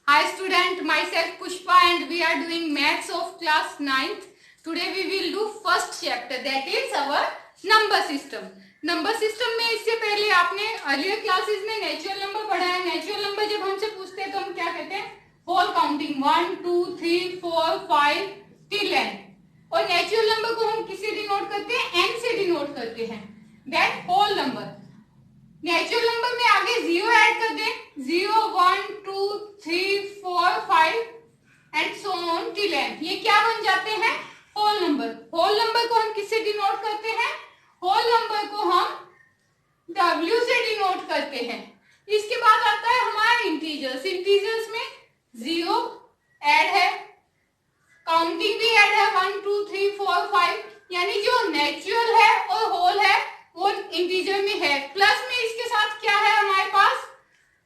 Hi student, myself Pushpa and we are doing maths of class 9th. Today we will do first chapter, that is our number system. Number system में इससे पहले आपने earlier classes में natural number पढ़ा है. Natural number जब हमसे पूछते हैं तो हम क्या कहते हैं? Whole counting 1 2 3 4 5 till n. और नेचुरल नंबर को हम किससे डिनोट करते हैं? n से डिनोट करते हैं. That whole number. Natural number में आगे जीरो ऐड कर दें. 0 1 2 3 4 5 and so on till n. ये क्या बन जाते हैं? Whole number. होल नंबर को हम किससे डिनोट करते हैं? होल नंबर को हम w से डिनोट करते हैं. इसके बाद आता है हमारा इंटीजर्स. इंटीजर्स में जीरो ऐड है, काउंटिंग भी ऐड है 1 2 3 4 5, यानी जो नेचुरल है और होल है वो इंटीजर में है. प्लस में इसके साथ क्या है हमारे पास?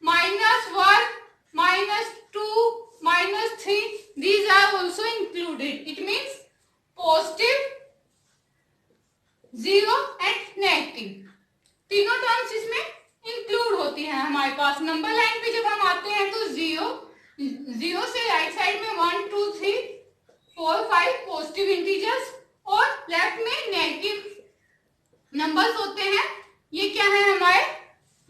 -1 -2 -3, these are also included. It means positive, zero and negative, तीनों टर्म्स इसमें इंक्लूड होती हैं हमारे पास. नंबर लाइन पे जब हम आते हैं तो जीरो से राइट साइड में 1 2 3 4 5 पॉजिटिव इंटीजर्स और लेफ्ट में नेगेटिव नंबर्स होते हैं. ये क्या है हमारे?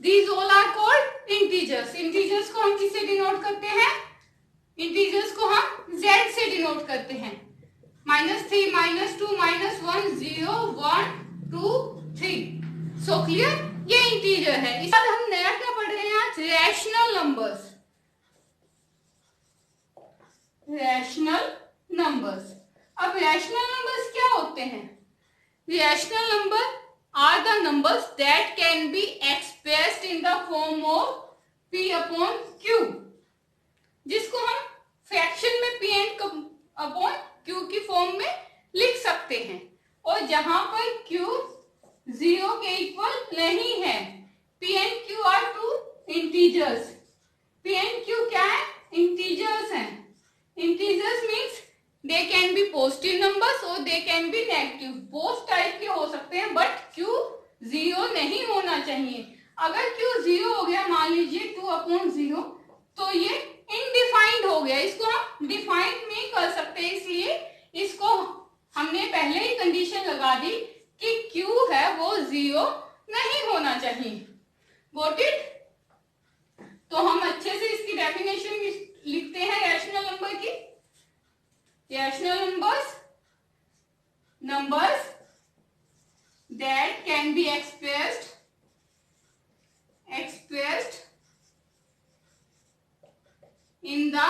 These all are called integers. Integers को हम किससे डिनोट करते हैं? इंटीजर्स को हम z से डिनोट करते हैं. -3 -2 -1 0 1 2 3. So clear? ये इंटीजर है. इसके बाद हम नया क्या पढ़ रहे हैं आज? Rational numbers. Rational numbers. अब रैशनल नंबर्स क्या होते हैं? Rational number are the numbers that can be expressed in the form of p upon q, जिसको हम फ्रैक्शन में p and upon q की फॉर्म में लिख सकते हैं. और जहां पर q जीरो के इक्वल नहीं है. p and q are two integers. p and q क्या है? इंटीजर्स हैं. Integers means they can be positive numbers or they can be negative. both type के हो सकते हैं बट q जीरो नहीं होना चाहिए. अगर q जीरो हो गया, मान लीजिए 2/0, तो ये इनडिफाइंड हो गया. इसको हम डिफाइंड नहीं कर सकते, इसलिए इसको हमने पहले ही कंडीशन लगा दी कि q है वो जीरो नहीं होना चाहिए. Got it? तो हम अच्छे से इसकी डेफिनेशन लिखते हैं रैशनल नंबर की. Rational numbers that can be expressed in the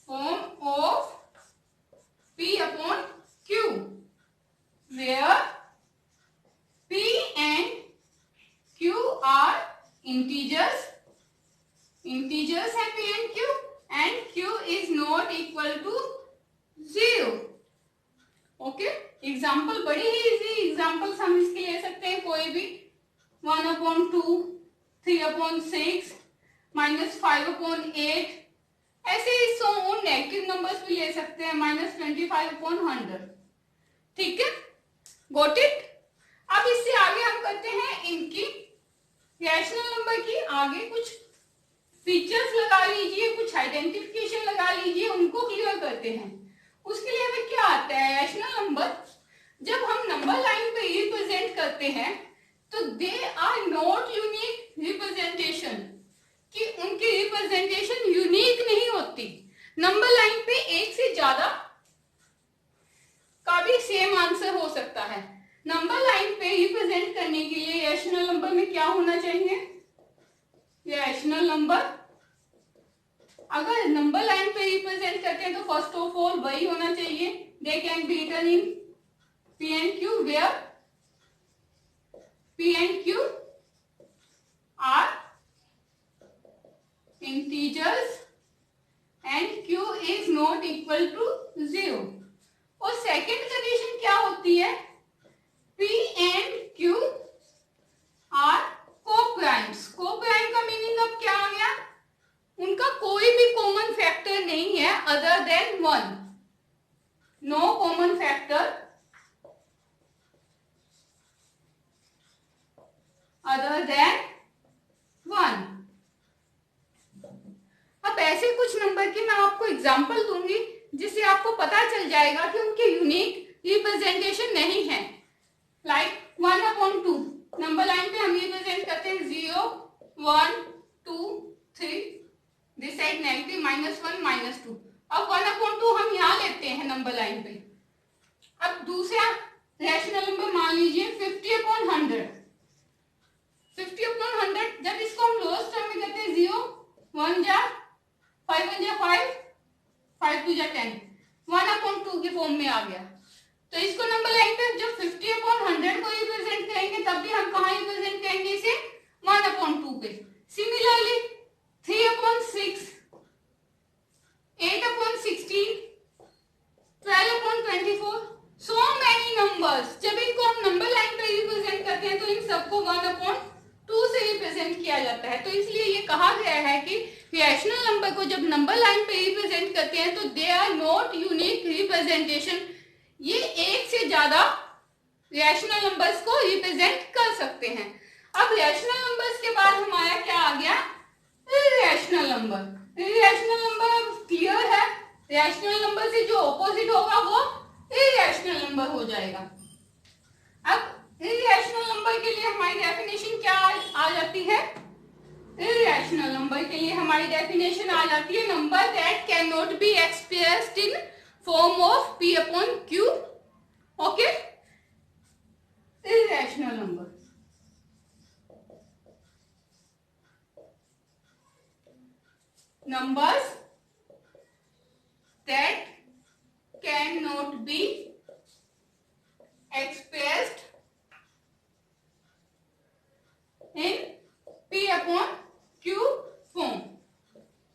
form of p upon q, where p and q are integers है p and q, and q is not equal to 0. Okay. Example बड़ी ही easy examples हम इसके ले सकते हैं. कोई भी 1/2 3/6 -5/8, ऐसे ही सो नेगेटिव नंबर्स भी ले सकते हैं. -25/100. ठीक है? Got it? अब इससे आगे हम करते हैं इनकी रैशनल नंबर की आगे कुछ फीचर्स लगा लीजिए, कुछ आइडेंटिफिकेशन लगा लीजिए, उनको क्लियर करते हैं. उसके लिए हमें क्या आता है? रैशनल नंबर जब हम नंबर लाइन पे रिप्रेजेंट करते हैं तो they are not unique representation, कि उनकी रिप्रेजेंटेशन यूनिक नहीं होती. नंबर लाइन पे एक से ज्यादा का भी सेम आंसर हो सकता है. नंबर लाइन पे रिप्रेजेंट करने के लिए रैशनल नंबर में क्या होना चाहिए? रैशनल नंबर अगर नंबर लाइन पे रिप्रेजेंट करते हैं तो फर्स्ट ऑफ ऑल वही होना चाहिए. They can be written in p and q, where p and q are integers and q is not equal to 0. और सेकेंड कंडीशन क्या होती है? p and q are coprimes. Coprime का meaning अब क्या आ गया? उनका कोई भी कॉमन फैक्टर नहीं है other than 1. No common factor other than 1. Example दूंगी जिससे आपको पता चल जाएगा कि उनके यूनिक रिप्रेजेंटेशन नहीं है। लाइक 1/2 नंबर लाइन पे हम रिप्रेजेंट करते हैं 0 1 2 3, दिस साइड नेगेटिव -1 -2। अब 1/2 हम यहाँ लेते हैं नंबर लाइन पे। अब दूसरा रैशनल नंबर मान लीजिए 50/100। 50/100 जब इसको हम लोएस्ट टर्म में करते हैं 0 1 जा 5 1 जा 5 5 2 जा 10, 1/2 के फॉर्म में आ गया। तो इसको नंबर लाइन पे जब 50/100 को रिप्रेजेंट करेंगे तब भी हम कहाँ रिप्रेजेंट करेंगे इसे 1/2 पे। Similarly 3/6, 8/16, 12/24, so many numbers। जब इनको हम नंबर लाइन पे रिप्रेजेंट करते हैं तो इन सबको 1/2 से रिप्रेजेंट किया जाता है। तो इसलिए ये कहा गया है कि रैशनल नंबर को जब नंबर लाइन पे रिप्रेजेंट करते हैं तो they are not unique representation. ये एक से ज्यादा रैशनल नंबर्स को रिप्रेजेंट कर सकते हैं। अब रैशनल नंबर्स के बाद हमारा क्या आ गया, इरैशनल नंबर। इरैशनल नंबर अब क्लियर है, रैशनल नंबर से जो ऑपोजिट होगा वो इरैशनल नंबर हो जाएगा। अब इरैशनल नंबर के लिए हमारी डेफिनेशन क्या आ जाती है, इरैशनल नंबर के लिए हमारी डेफिनेशन आ जाती है number that can not be expressed in form of P/Q। Okay, irrational number numbers that cannot be expressed in P/Q form,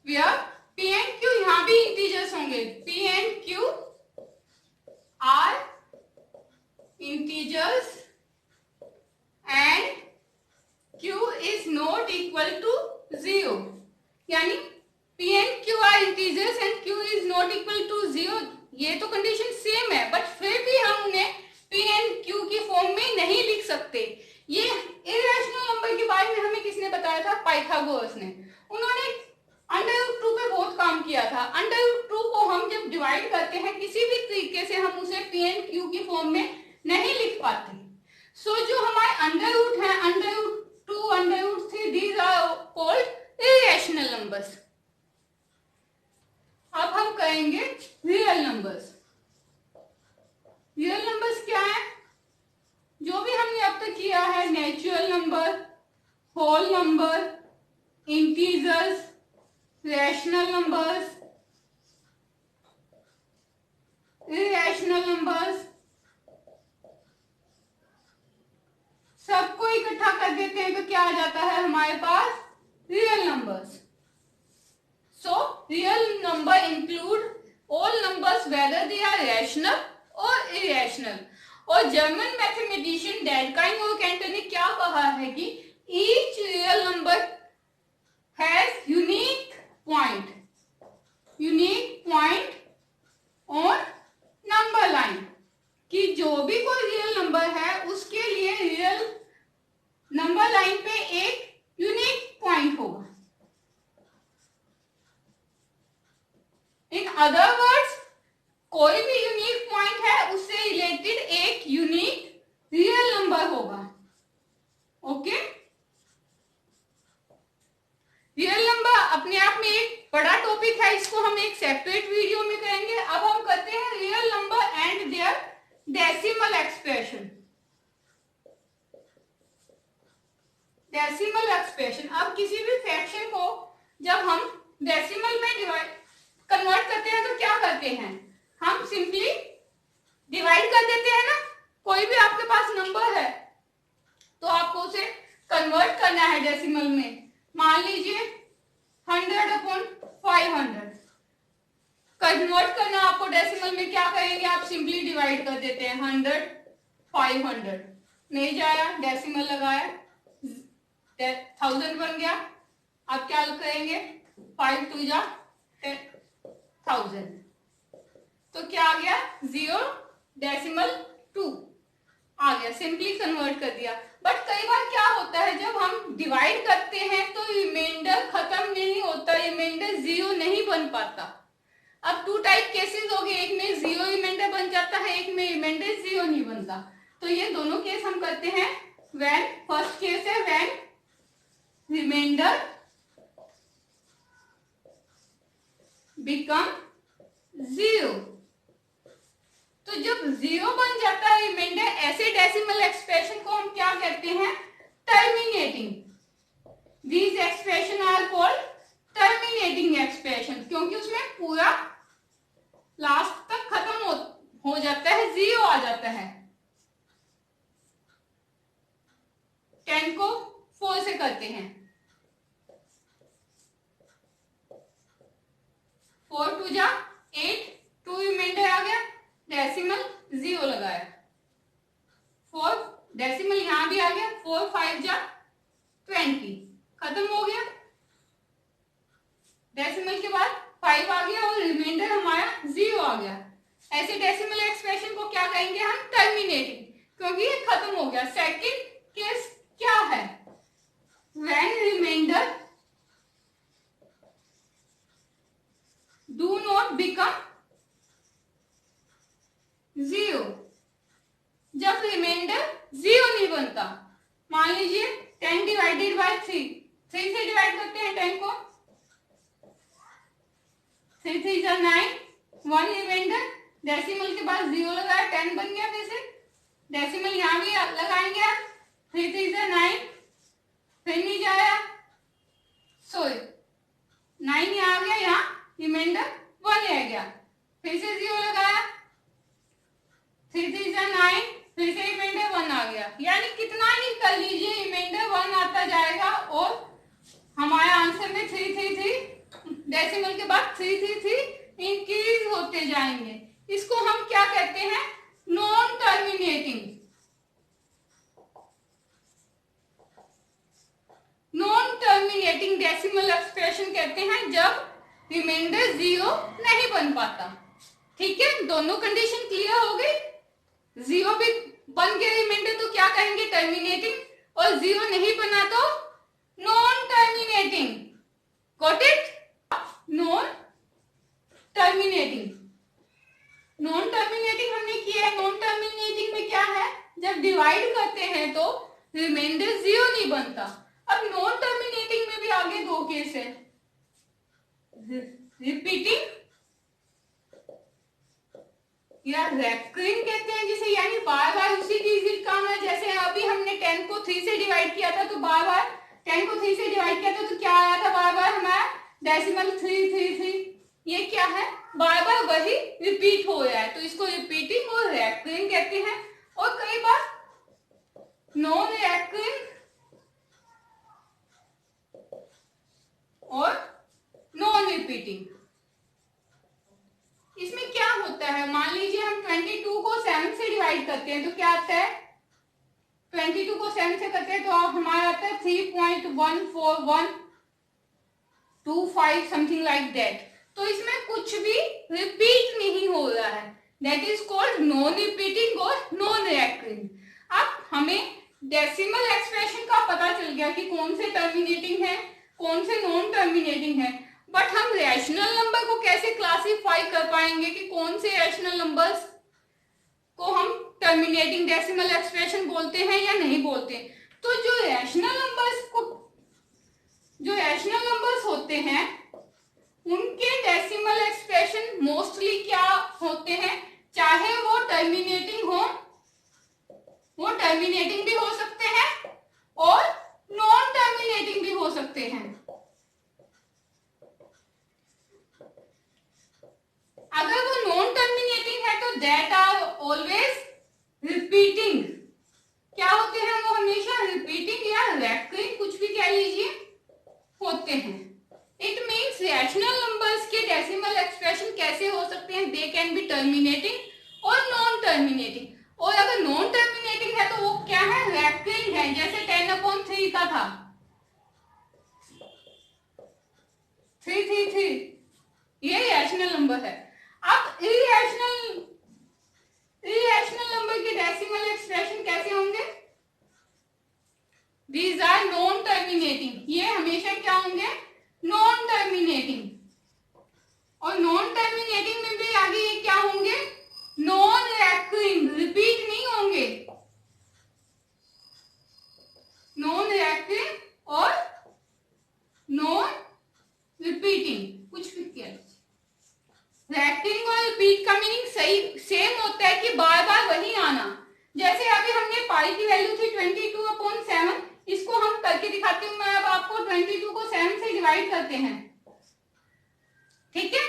where P and Q यहाँ भी इंटीजर्स होंगे। P and Q are integers and Q is not equal to 0। यानी P and Q are integers and Q is not equal to 0। ये तो condition same है but फिर भी हम उन्हें P and Q की फॉर्म में नहीं लिख सकते। ये इरैशनल नंबर के बारे में हमें किसने बताया था, पाइथागोरस ने। उन्होंने √2 पे बहुत काम किया था। √2 को हम जब डिवाइड करते हैं किसी भी तरीके से हम उसे P and Q की फॉर्म में नहीं लिख पाते। सो जो हमारे अंडर रूट है, √2 √3, these are called irrational numbers. अब हम कहेंगे रियल नंबर्स। रियल नंबर्स क्या है, जो भी हमने अब तक किया है, natural number, whole number, integers, rational numbers, irrational numbers, सबको इकट्ठा कर देते हैं तो क्या आ जाता है हमारे पास, real numbers. So real number include all numbers whether they are rational or irrational। और जर्मन मैथमेटिशियन डेलकाइन और कैंटर ने क्या कहा है कि each real number has unique point on number line। कि जो भी कोई रियल नंबर है उसके लिए रियल नंबर लाइन पे एक यूनिक पॉइंट होगा। इन अदर वर्ड्स, कोई भी यूनिक पॉइंट है उससे रिलेटेड एक यूनिक रियल नंबर होगा। ओके, रियल नंबर अपने आप में एक बड़ा टॉपिक है, इसको हम एक सेपरेट वीडियो में करेंगे। अब हम करते हैं real number and their decimal expression. Decimal expression, अब किसी भी फ्रैक्शन को जब हम डेसिमल में कन्वर्ट करते हैं तो क्या करते हैं, हम सिंपली डिवाइड कर देते हैं ना। कोई भी आपके पास नंबर है तो आपको उसे कन्वर्ट करना है डेसिमल में। मान लीजिए 100/500 कन्वर्ट करना आपको डेसिमल में, क्या करेंगे आप सिंपली डिवाइड कर देते हैं 100/500। नहीं जाया, डेसिमल लगाया, 1000 बन गया। अब क्या करेंगे, 5 2 जा 1000, तो क्या आ गया 0.2 आ गया, सिंपली कन्वर्ट कर दिया। बट कई बार क्या होता है, जब हम डिवाइड करते हैं तो रिमाइंडर खत्म नहीं होता, रिमाइंडर 0 नहीं बन पाता। अब टू टाइप केसेस हो गए, एक में जीरो रिमाइंडर बन जाता है, एक में रिमाइंडर जीरो नहीं बनता। तो ये दोनों केस हम करते हैं। व्हेन फर्स्ट केस है व्हेन रिमाइंडर बिकम जीरो। तो जब जीरो बन जाता है रिमाइंडर, ऐसे डेसिमल एक्सप्रेशन को हम क्या कहते हैं? Terminating. These expression are called terminating expression, क्योंकि उसमें पूरा लास्ट तक खत्म हो जाता है, जीरो आ जाता है। 10 को 4 से करते हैं, 4 2 जा 8, 2 रिमाइंडर आ गया, डेसिमल जीरो लगाया, 4 डेसिमल यहां भी आ गया, 4 5 जा 20, खत्म हो गया। डेसिमल के बाद 5 आ गया और रिमाइंडर हमारा जीरो आ गया। ऐसे डेसिमल एक्सप्रेशन को क्या कहेंगे हम? टर्मिनेटिंग, क्योंकि ये खत्म हो गया। सेकंड केस क्या है? When reminder do not become zero. जब रिमाइंडर जीरो नहीं बनता, मान लीजिए 10 डिवाइडेड बाय 3, 3 से डिवाइड करते हैं 10 को, 3 3 जा 9, 1 रिमाइंडर, डेसिमल के बाद जीरो लगाया, 10 बन गया। फिर से डेसिमल यहां भी लगाएंगे, 3 3 जा 9, फिर नहीं जाया, सॉरी 9 यहाँ आ गया, यहाँ रिमाइंडर 1 रह गया, फिर से जीरो लगाया, 3 3 जा 9, फिर से रिमाइंडर 1 आ गया। यानी कितना ही कर लीजिए रिमाइंडर 1 आता जाएगा और हमारे आंसर में 3 3 3 डेसिमल के बाद 3 3 3 इंक्रीज होते जाएंगे। इसको हम क्या कहते हैं? Non terminating. Non terminating decimal expression कहते हैं जब रिमाइंडर जीरो नहीं बन पाता। ठीक है, दोनों कंडीशन क्लियर हो गई। जीरो भी बन गया रिमाइंडर तो क्या कहेंगे? टर्मिनेटिंग, और जीरो नहीं बना तो non terminating. Got it? Non terminating. Non terminating हमने किया है। नॉन टर्मिनेटिंग में क्या है? जब डिवाइड करते हैं तो रिमाइंडर जीरो नहीं बनता। अब नॉन टर्मिनेटिंग में भी आगे दो केस है, रिपीटिंग या रेकरिंग कहते हैं जिसे, यानी बार बार उसी चीज का काम है। जैसे अभी हमने 10 को 3 से डिवाइड किया था, तो बार बार 10 को 3 से डिवाइड किया था तो क्या आया था? बार बार हमारा डेसिमल 3 3 3। ये क्या है? बार बार वही रिपीट हो रहा है, तो इसको रिपीटिंग और रेकरिंग कहते हैं। और कई बार नॉन रेकरिंग और नॉन रिपीटिंग। इसमें क्या होता है? मान लीजिए हम 22 को 7 से डिवाइड करते हैं तो क्या आता है? 22 को 7 से करते हैं तो हमारा आता है 3.14125 समथिंग लाइक दैट। तो इसमें कुछ भी रिपीट नहीं हो रहा है, that is called non repeating और नॉन रिकरिंग। अब हमें डेसिमल एक्सप्रेशन का पता चल गया कि कौन से टर्मिनेटिंग है, कौन से नॉन टर्मिनेटिंग है। बट हम रैशनल नंबर को कैसे क्लासिफाई कर पाएंगे कि कौन से रैशनल नंबर्स को हम टर्मिनेटिंग डेसिमल एक्सप्रेशन बोलते हैं या नहीं बोलते? तो जो रैशनल नंबर्स होते हैं उनके डेसिमल एक्सप्रेशन मोस्टली क्या होते हैं? चाहे वो टर्मिनेटिंग हो, वो टर्मिनेटिंग भी हो सकते हैं और नॉन टर्मिनेटिंग भी हो सकते हैं। अगर वो नॉन टर्मिनेटिंग है तो दैट आर ऑलवेज रिपीटिंग। क्या होते हैं? वो हमेशा रिपीटिंग या रेकरिंग, कुछ भी कह लीजिए, होते हैं। इट मीन्स रैशनल नंबर्स के डेसिमल एक्सप्रेशन कैसे हो सकते हैं? दे कैन बी टर्मिनेटिंग और नॉन टर्मिनेटिंग। और अगर नॉन टर्मिनेटिंग है तो वो क्या है? रेकरिंग है, जैसे 10/3 का था, 3 ये रैशनल नंबर है। अब इरेशनल नंबर के डेसिमल एक्सप्रेशन कैसे होंगे? These are non terminating. ये हमेशा क्या होंगे? Non terminating. और नॉन टर्मिनेटिंग आई की वैल्यू थी 22/7, इसको हम करके दिखाती हूँ मैं अब आपको। 22 को 7 से डिवाइड करते हैं, ठीक है।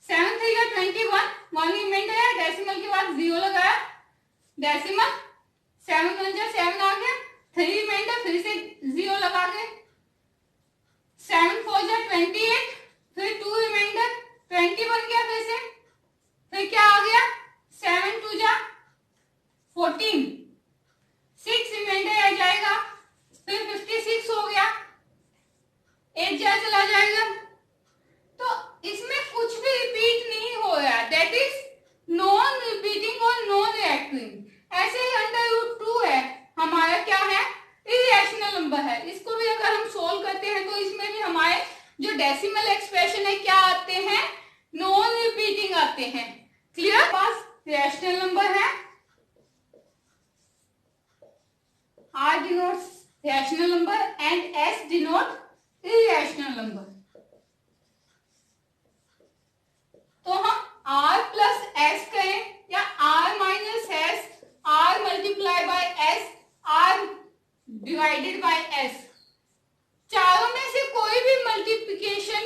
7 3 का 21, 1 रिमाइंडर है, डेसिमल के बाद 0 लगाया, डेसिमल 7 1 जा 7 आ गया, 3 रिमाइंडर फिर से 0 लगा के, 7 4 जा 28, फिर 2 रिमाइंडर 20 बन गया, फिर क्या आ गया, 7 2 जा 14, 6 रिमाइंडर आ जाएगा, फिर 56 हो गया, 8 जा चला जाएगा। तो इसमें कुछ भी रिपीट नहीं हो रहा, दैट इज नॉन रिपीटिंग और नॉन रिएक्टिंग। ऐसे ही √2 है हमारा, क्या है, इरेशनल नंबर है। इसको भी अगर हम सोल्व करते हैं तो इसमें भी हमारे जो डेसिमल एक्सप्रेशन है क्या आते हैं, नॉन रिपीटिंग आते हैं। क्लियर? पास रैशनल नंबर है, R denotes rational number and S denote irrational number। तो हम R प्लस S करें या R minus S, R multiply by S, R divided by S, चारों में से कोई भी मल्टीप्लिकेशन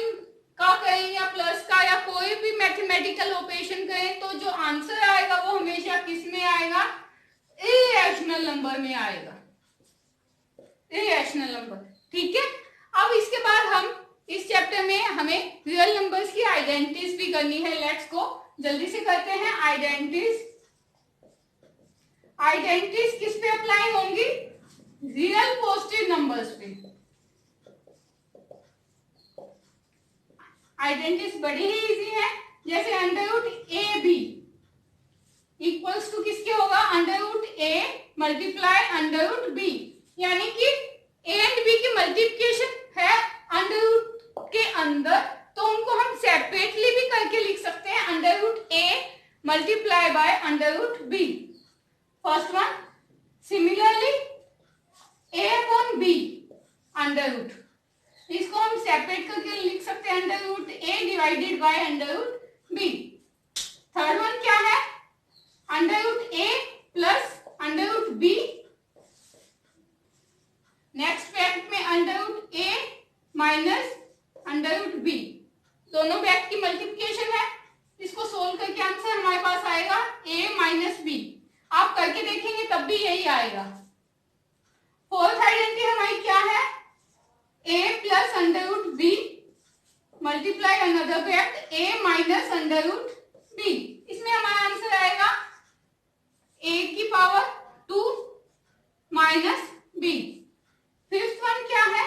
का करें या प्लस का या कोई भी मैथमेटिकल ऑपरेशन करें तो जो आंसर आएगा वो हमेशा किस में आएगा, इरेशनल नंबर में आएगा, इरेशनल नंबर। ठीक है। अब इसके बाद हम इस चैप्टर में हमें रियल नंबर्स की आइडेंटिटीज भी करनी है। लेट्स गो, जल्दी से करते हैं आइडेंटिटीज। आइडेंटिटीज किस पे अप्लाई होंगी, रियल पॉजिटिव नंबर्स पे। आइडेंटिटीज बड़ी ही इजी है, जैसे √AB इक्वल्स टू किसके होगा, √A मल्टीप्लाई √B, यानी कि A एंड B की मल्टीप्लिकेशन है अंडर के अंदर, तो उनको हम सेपरेटली भी करके लिख सकते हैं, √A multiply by √B। First one, similarly A upon B √ इसको हम सेपरेट करके लिख सकते हैं, √A divided by √B। Third one क्या है, √A plus √B, next fact में √A माइनस √B, दोनों फैक्ट की मल्टीप्लिकेशन है। इसको सोल्व करके आंसर हमारे पास आएगा A माइनस B। आप करके देखेंगे तब भी यही आएगा। फोर्थ आइडेंटिटी हमारी क्या है, A plus √B multiply another fact A minus √B। इसमें हमारा आंसर आएगा A की power 2 minus B। Fifth one क्या है,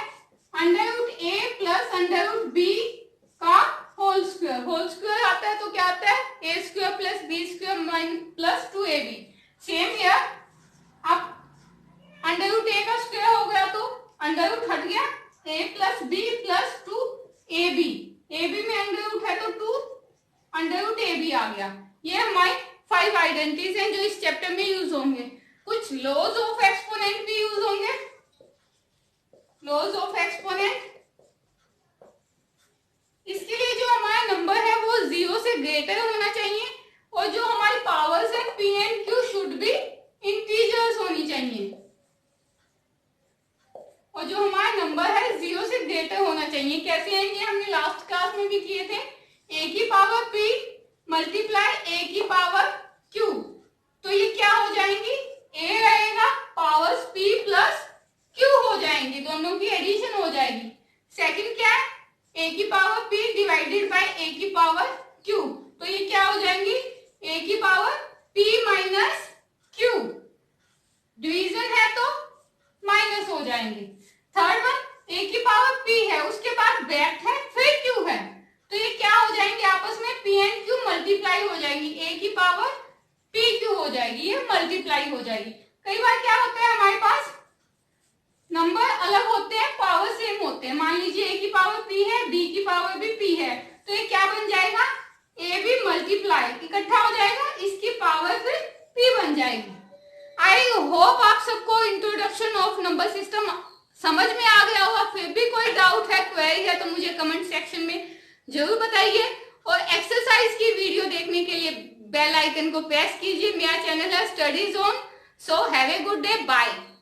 √A प्लस √B का होल स्क्वायर। होल स्क्वायर आता है तो क्या आता है, A² plus B² plus 2AB। Same here, अब √A का स्क्वायर हो गया तो अंडर हट गया, A plus B plus 2AB, AB में अंडर है तो 2 √AB आ गया। ये हमारी 5 आइडेंटिटीज हैं जो इस चैप्टर में यूज होंगे। कुछ लॉज ऑफ एक्सपोनेंट भी यूज होंगे, लॉज ऑफ एक्सपोनेंट। इसके लिए जो हमारा नंबर है वो 0 से ग्रेटर होना चाहिए और जो हमारी पावर्स है P and Q should be integers होनी चाहिए, और जो हमारा नंबर है 0 से ग्रेटर होना चाहिए। कैसे आएंगे, हमने लास्ट क्लास में भी किए थे, A की पावर P मल्टीप्लाई A की पावर Q, तो ये क्या हो जाएंगी, A रहेगा पावर्स P प्लस Q हो जाएंगी, दोनों की एडिशन हो जाएगी। सेकंड क्या है, A की power P divided by A की पावर Q, तो ये क्या हो जाएंगी, A की power P minus Q, division है तो माइनस हो जाएंगे। थर्ड वन, A की पावर P है, उसके बाद ब्रैकेट है, फिर Q है, तो ये क्या हो जाएंगे, आपस में P एंड Q मल्टीप्लाई हो जाएगी, A की पावर PQ हो जाएगी, ये मल्टीप्लाई हो जाएगी। कई बार क्या होता है, हमारे पास नंबर अलग होते हैं, पावर सेम होते हैं। मान लीजिए A की पावर P है, B की पावर भी P है, तो ये क्या बन जाएगा, AB मल्टीप्लाई इकट्ठा हो जाएगा, इसकी पावर फिर P बन जाएगी। आई होप आप सबको इंट्रोडक्शन ऑफ नंबर सिस्टम समझ में आ गया होगा। फिर भी कोई डाउट है, क्वेरी है तो मुझे कमेंट सेक्शन में जरूर बताइए, और एक्सरसाइज की वीडियो देखने के लिए बेल आइकन को प्रेस कीजिए। मेरा चैनल है study zone, So have a good day. Bye.